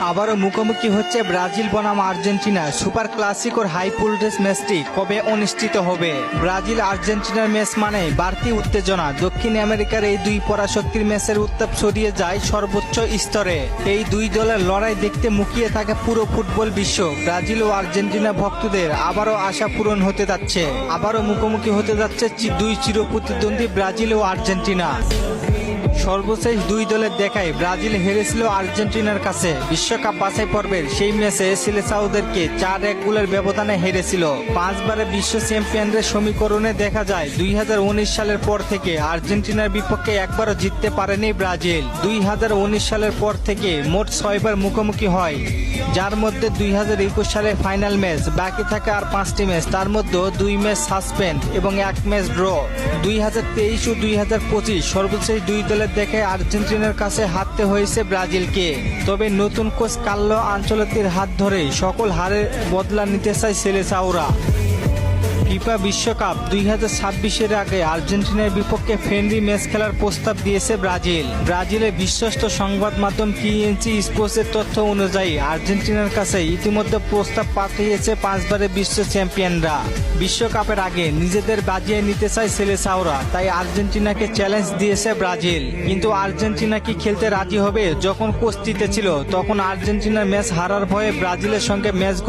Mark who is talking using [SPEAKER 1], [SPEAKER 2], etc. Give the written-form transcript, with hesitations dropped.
[SPEAKER 1] আবারও মুখোমুখি হচ্ছে ব্রাজিল বনাম আর্জেন্টিনা। সুপার ক্লাসিকোর হাই ভোল্টেজ ম্যাচটি কবে অনুষ্ঠিত হবে? ব্রাজিল আর্জেন্টিনার ম্যাচ মানে বাড়তি উত্তেজনা। দক্ষিণ আমেরিকার এই দুই পরাশক্তির ম্যাচের উত্তাপ ছড়িয়ে যায় সর্বোচ্চ স্তরে। এই দুই দলের লড়াই দেখতে মুখিয়ে থাকে পুরো ফুটবল বিশ্ব। ব্রাজিল ও আর্জেন্টিনা ভক্তদের আবারও আশা পূরণ হতে যাচ্ছে। আবারও মুখোমুখি হতে যাচ্ছে দুই চিরপ্রতিদ্বন্দ্বী ব্রাজিল ও আর্জেন্টিনা। সর্বশেষ দুই দলের দেখায় ব্রাজিল হেরেছিল আর্জেন্টিনার কাছে বিশ্বকাপ বাছাই পর্বের সেই ম্যাচে সিলেসাওদেরকে 4-1 গোলের ব্যবধানে হেরেছিল। 5 বারের বিশ্ব চ্যাম্পিয়নদের সমীকরণে দেখা যায় 2019 সালের পর থেকে আর্জেন্টিনার বিপক্ষে একবারও জিততে পারেনি ব্রাজিল। 2019 সালের পর থেকে মোট 6 বার মুখোমুখি হয়, যার মধ্যে 2021 সালে ফাইনাল ম্যাচ। বাকি থাকে আর 5টি ম্যাচ, তার মধ্যে 2 ম্যাচ সাসপেন্ড এবং 1 ম্যাচ ড্র। 2023 ও 2025 সর্বশেষ দুই দলের দেখে আর্জেন্টিনার কাছে হারতে হয়েছে ব্রাজিলকে। তবে নতুন কোচ কার্লো আনচেলত্তির হাত ধরে সকল হারের বদলা নিতে চায় সেলেসাওরা। ফিফা বিশ্বকাপ 2026-এর আগে আর্জেন্টিনার বিপক্ষে ফ্রেন্ডলি ম্যাচ খেলার প্রস্তাব দিয়েছে ব্রাজিল। ব্রাজিলের বিশ্বস্ত সংবাদ মাধ্যম টিএনসি স্পোর্টসের তথ্য অনুযায়ী আর্জেন্টিনার কাছে ইতিমধ্যে প্রস্তাব পাঠিয়েছে 5 বারের বিশ্ব চ্যাম্পিয়নরা। বিশ্বকাপের আগে নিজেদের বাজিয়ে নিতে চায় সেলেসাওরা, তাই আর্জেন্টিনাকে চ্যালেঞ্জ দিয়েছে ব্রাজিল। কিন্তু আর্জেন্টিনা কি খেলতে রাজি হবে? যখন কোচ ছিল তখন আর্জেন্টিনার ম্যাচ হারার ভয়ে ব্রাজিলের সঙ্গে ম্যাচগুলো